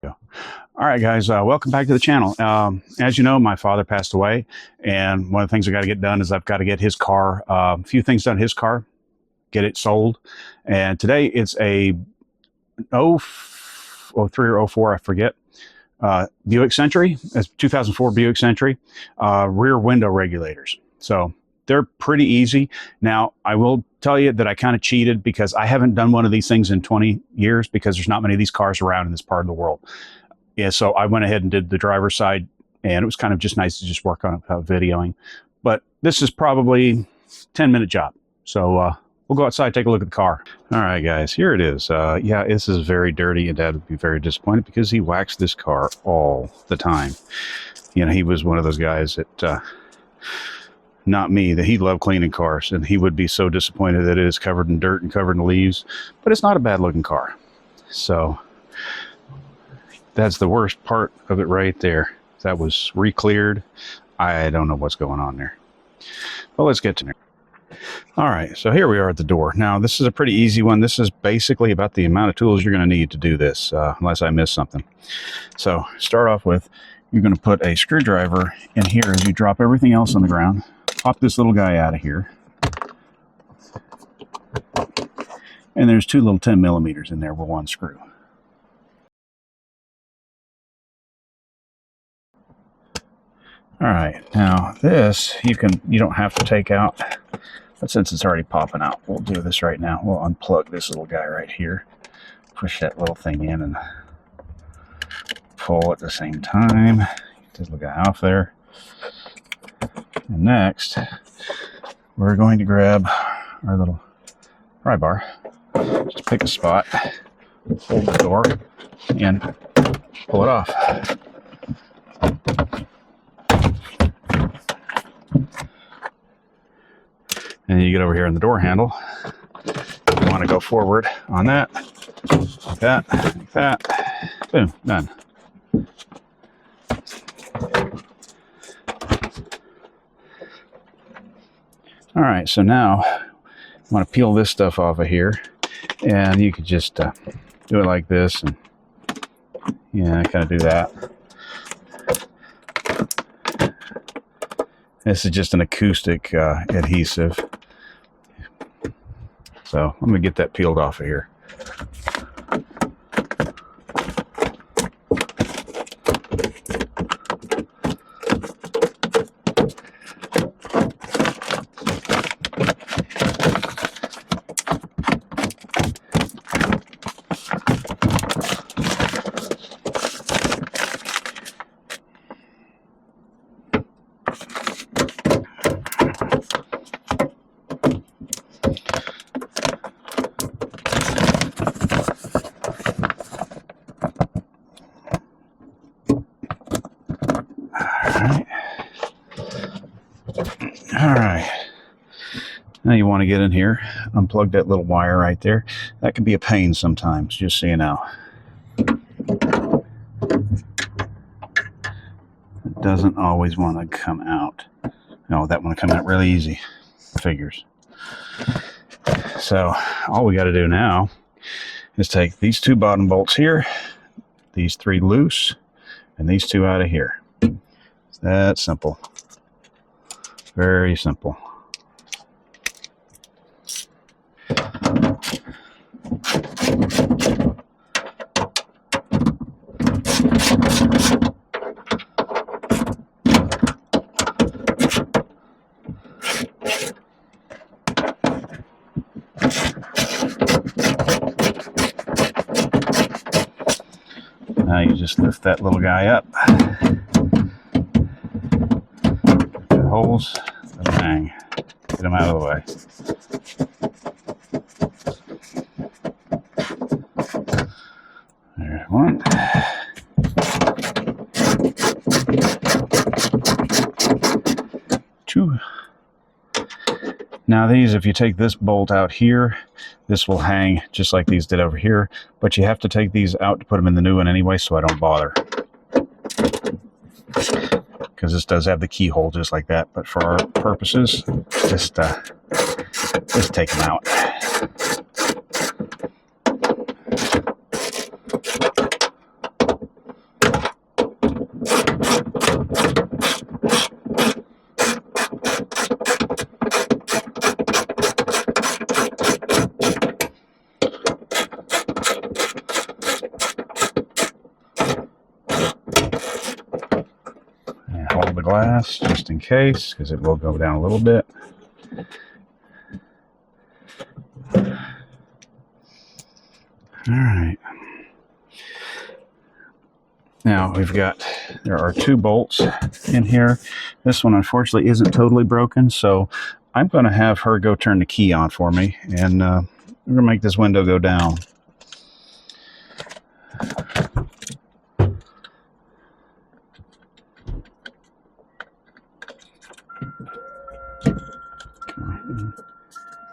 All right, guys, welcome back to the channel. As you know, my father passed away, and one of the things I got to get done is I've got to get his car, a few things done to his car, get it sold. And today it's a 03 or 04, I forget, Buick Century. It's 2004 Buick Century, rear window regulators. So they're pretty easy. Now, I will tell you that I kind of cheated because I haven't done one of these things in 20 years because there's not many of these cars around in this part of the world. Yeah, so I went ahead and did the driver's side, and it was kind of just nice to just work on videoing. But this is probably 10-minute job. So we'll go outside, take a look at the car. All right, guys, here it is. Yeah, this is very dirty, and Dad would be very disappointed because he waxed this car all the time. You know, he was one of those guys that, not me, that he loved cleaning cars, and he would be so disappointed that it is covered in dirt and covered in leaves. But it's not a bad-looking car. So that's the worst part of it right there. That was re-cleared. I don't know what's going on there. Well, let's get to it. All right, so here we are at the door. Now, this is a pretty easy one. This is basically about the amount of tools you're going to need to do this, unless I miss something. So, start off with, you're going to put a screwdriver in here as you drop everything else on the ground. Pop this little guy out of here. And there's two little 10 millimeters in there with one screw. All right, now this you don't have to take out, but since it's already popping out, we'll do this right now. We'll unplug this little guy right here, push that little thing in and pull at the same time. Get this little guy off there. And next, we're going to grab our little pry bar. Just pick a spot, hold the door, and pull it off. And you get over here in the door handle. You want to go forward on that, like that, like that. Boom, done. All right, so now I want to peel this stuff off of here, and you could just do it like this, and yeah, kind of do that. This is just an acoustic adhesive. So I'm going to get that peeled off of here. All right, now you want to get in here, unplug that little wire right there. That can be a pain sometimes, just so you know. It doesn't always want to come out. No, that one will come out really easy. Figures. So all we got to do now is take these two bottom bolts here, these three loose, and these two out of here. It's that simple. Very simple. Now you just lift that little guy up. Holes, let them hang. Get them out of the way. There's one. Two. Now these, if you take this bolt out here, this will hang just like these did over here, but you have to take these out to put them in the new one anyway, so I don't bother. Because this does have the keyhole just like that, but for our purposes, just take them out. level the glass just in case, because it will go down a little bit. All right. Now there are 2 bolts in here. This one unfortunately isn't totally broken, so I'm going to have her go turn the key on for me, and we're going to make this window go down.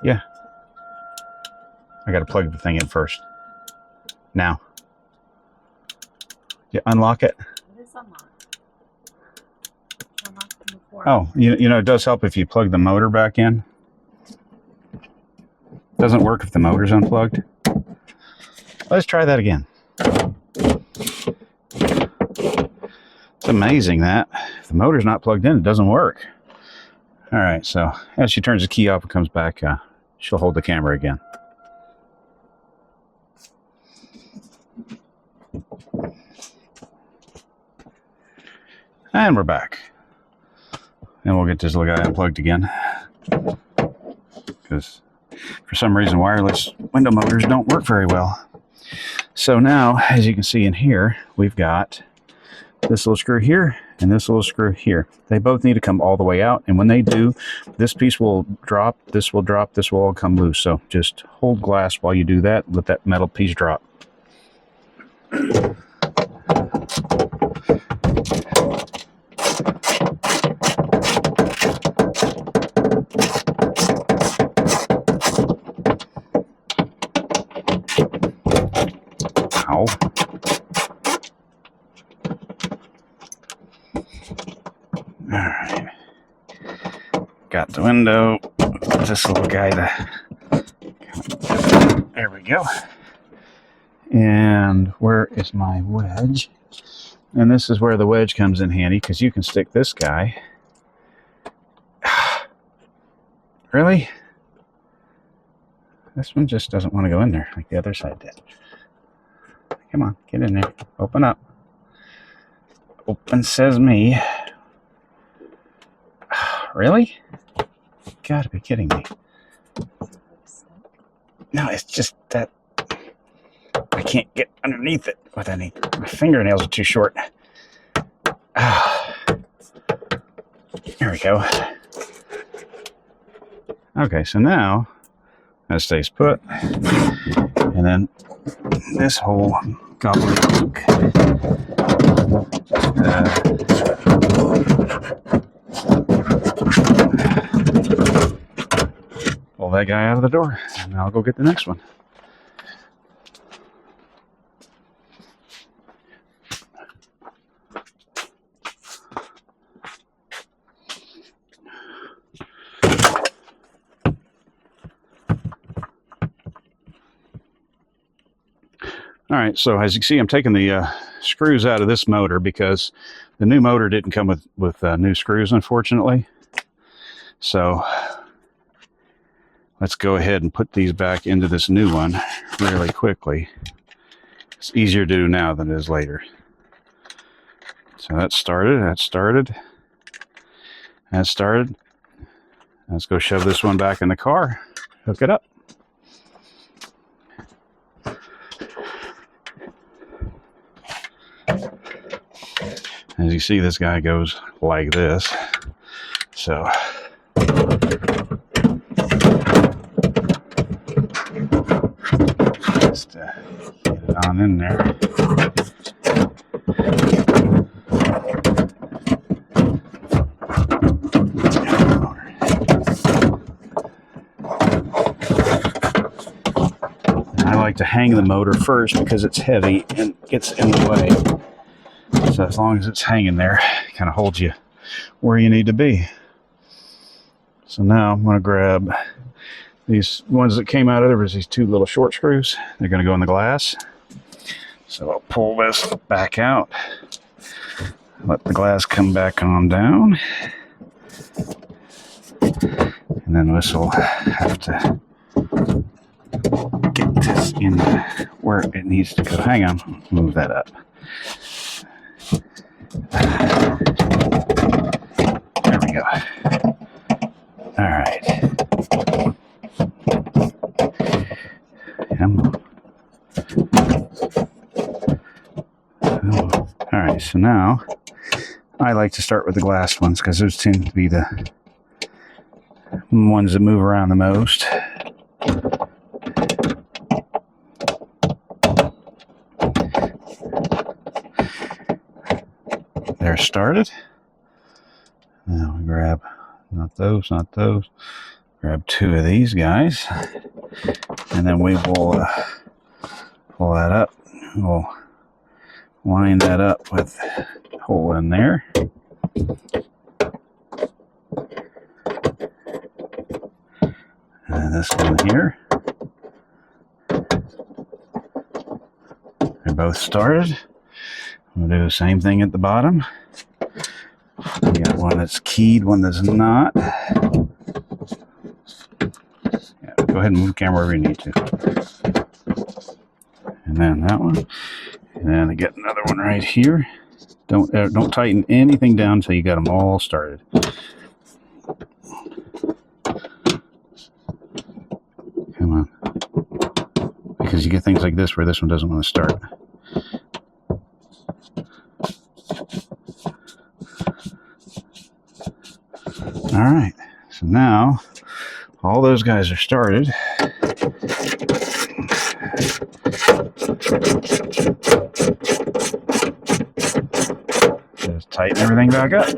Yeah. I got to plug the thing in first. Now. You unlock it. It is unlocked. Unlocked before. Oh, you know, it does help if you plug the motor back in. Doesn't work if the motor's unplugged. Let's try that again. It's amazing that if the motor's not plugged in, it doesn't work. All right, so as she turns the key off and comes back, she'll hold the camera again. And we're back. And we'll get this little guy unplugged again. Because for some reason wireless window motors don't work very well. So now, as you can see in here, we've got this little screw here and this little screw here. They both need to come all the way out, and when they do, this piece will drop, this will drop, this will all come loose. So just hold glass while you do that, let that metal piece drop. Ow. Alright. Got the window. This little guy there we go. And where is my wedge? And this is where the wedge comes in handy, because you can stick this guy. Really? This one just doesn't want to go in there like the other side did. Come on, get in there. Open up. Open says me. Really? You gotta be kidding me. No, it's just that I can't get underneath it. What I need. My fingernails are too short. There we go. Okay, so now that stays put. And then this whole gobbledygook. Pull that guy out of the door, and I'll go get the next one. All right, so as you can see, I'm taking the screws out of this motor because the new motor didn't come with new screws, unfortunately. So let's go ahead and put these back into this new one really quickly. It's easier to do now than it is later. So that started. Let's go shove this one back in the car, hook it up. As you see, this guy goes like this. So just get it on in there. I like to hang the motor first because it's heavy and gets in the way. So as long as it's hanging there, it kind of holds you where you need to be. So now I'm going to grab these ones that came out of there. Was these 2 little short screws. They're going to go in the glass. So I'll pull this back out. Let the glass come back on down. And then this will have to get this in where it needs to go. Hang on, move that up. we go. All right. All right, so now I like to start with the glass ones because those tend to be the ones that move around the most. They're started. Now we grab, not those, grab 2 of these guys, and then we will pull that up. We'll line that up with a hole in there. And this one here. They're both started. We'll do the same thing at the bottom. We got one that's keyed, one that's not. Yeah, go ahead and move the camera wherever you need to. And then that one. And then I get another one right here. Don't tighten anything down until you got them all started. Come on. Because you get things like this where this one doesn't want to start. All right, so now all those guys are started. Just tighten everything back up.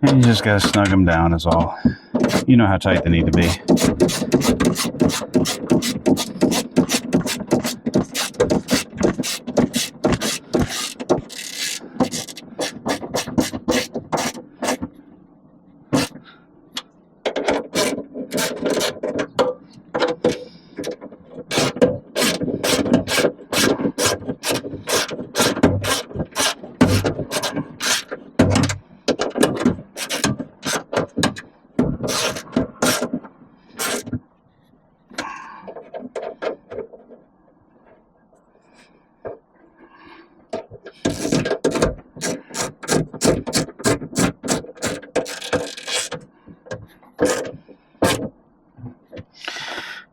And you just got to snug them down is all. You know how tight they need to be.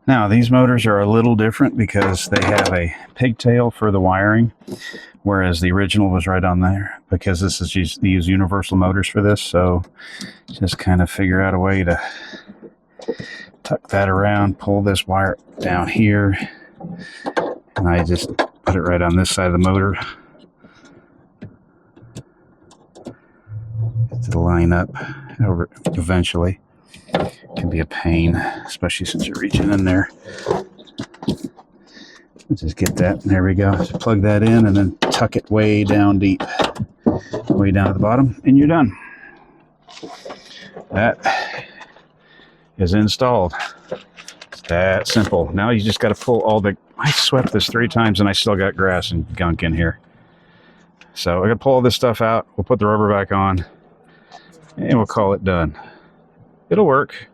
Now, these motors are a little different because they have a pigtail for the wiring, whereas the original was right on there because this is they use universal motors for this. So just kind of figure out a way to tuck that around, pull this wire down here, and I just put it right on this side of the motor to line up over eventually. Can be a pain, especially since you're reaching in there. Just get that, and there we go. Just plug that in and then tuck it way down deep, way down at the bottom, and you're done. That is installed. It's that simple. Now you just got to pull all the, I swept this 3 times and I still got grass and gunk in here. So I got to pull all this stuff out. We'll put the rubber back on and we'll call it done. It'll work,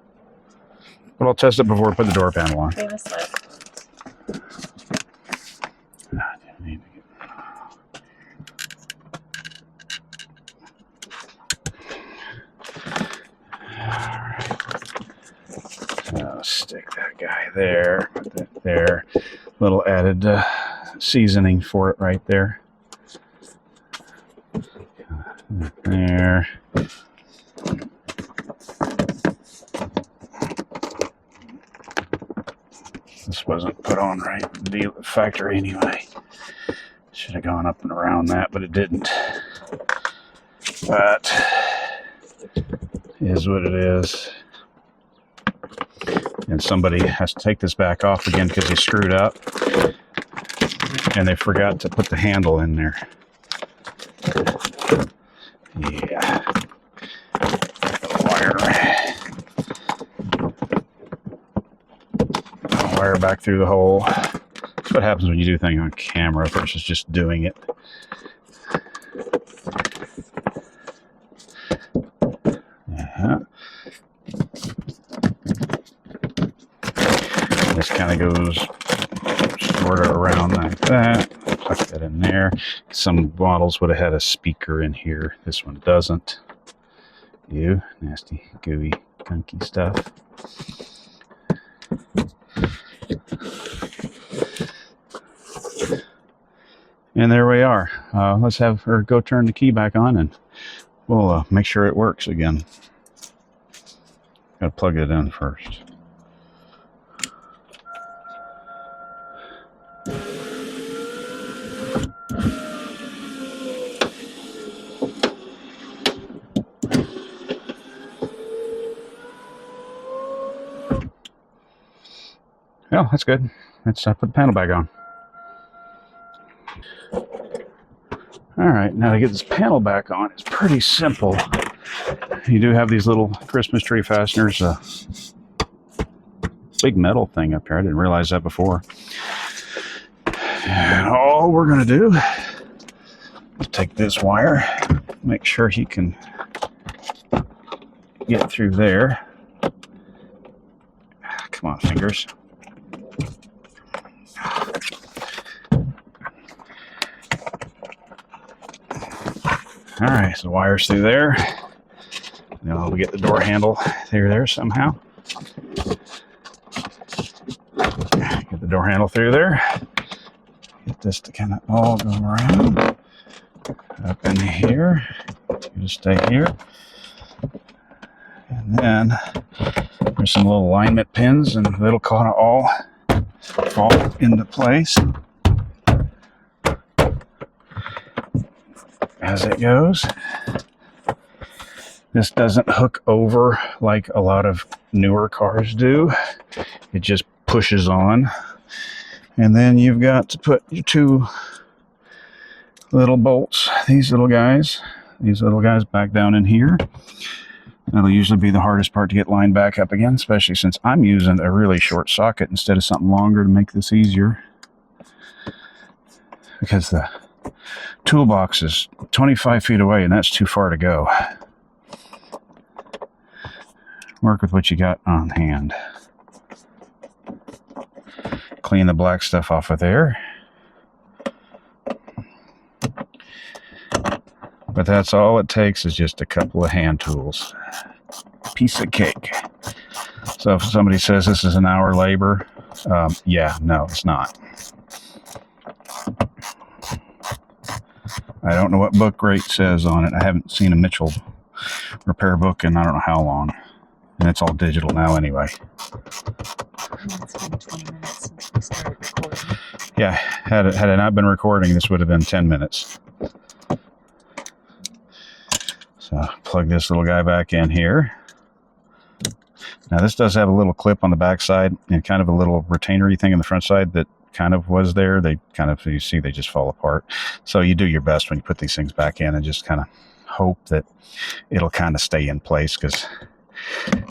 but I'll test it before I put the door panel on. stick that guy there, put that there. Little added seasoning for it right there. There. This wasn't put on right at the factory anyway. Should have gone up and around that, but it didn't. But it is what it is. And somebody has to take this back off again because they screwed up. And they forgot to put the handle in there. Yeah. Wire back through the hole. That's what happens when you do things on camera versus just doing it. Yeah. This kind of goes sort of around like that. Tuck that in there. Some models would have had a speaker in here. This one doesn't. You nasty, gooey, gunky stuff. And there we are. Let's have her go turn the key back on and we'll make sure it works again. Got to plug it in first. Oh, that's good. Let's put the panel back on. All right, now to get this panel back on, it's pretty simple. You do have these little Christmas tree fasteners. Big metal thing up here. I didn't realize that before. And all we're going to do is take this wire, make sure he can get through there. Come on, fingers. All right, so the wire's through there. Now we get the door handle through there somehow. Get the door handle through there. Get this to kind of all go around. Up in here. You just stay here. And then there's some little alignment pins, and it'll kind of all fall into place as it goes. This doesn't hook over like a lot of newer cars do. It just pushes on. And then you've got to put your two little bolts, these little guys back down in here. That'll usually be the hardest part to get lined back up again, especially since I'm using a really short socket instead of something longer to make this easier. Because the toolbox is 25 feet away and that's too far to go. Work with what you got on hand. Clean the black stuff off of there. But that's all it takes is just a couple of hand tools. Piece of cake. So if somebody says this is an hour labor, yeah, no, it's not. I don't know what book rate says on it. I haven't seen a Mitchell repair book in I don't know how long. And it's all digital now anyway. It's been 20 minutes since we started recording. Yeah, had it not been recording, this would have been 10 minutes. So plug this little guy back in here. Now this does have a little clip on the back side and kind of a little retainery thing on the front side that kind of was there. They kind of, you see, they just fall apart. So you do your best when you put these things back in and just kind of hope that it'll kind of stay in place, because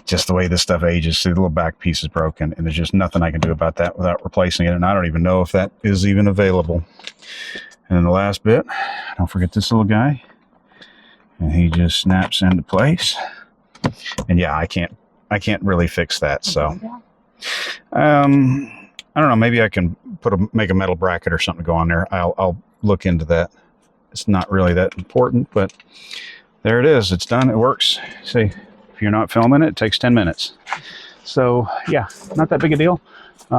just the way this stuff ages, see the little back piece is broken and there's just nothing I can do about that without replacing it. And I don't even know if that is even available. And then the last bit, don't forget this little guy. And he just snaps into place. And yeah, I can't really fix that. So, I don't know. Maybe I can make a metal bracket or something to go on there. I'll look into that. It's not really that important, but there it is. It's done. It works. See, if you're not filming it, it takes 10 minutes. So yeah, not that big a deal. The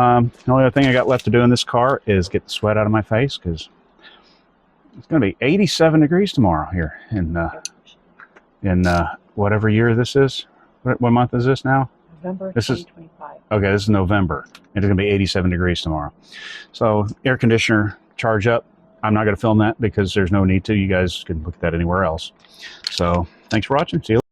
only other thing I got left to do in this car is get the sweat out of my face because it's going to be 87 degrees tomorrow here in whatever year this is. What month is this now? November This is 2025. okay. This is November. It's going to be 87 degrees tomorrow. So air conditioner charge up. I'm not going to film that because there's no need to. You guys can look at that anywhere else. So thanks for watching. See you later.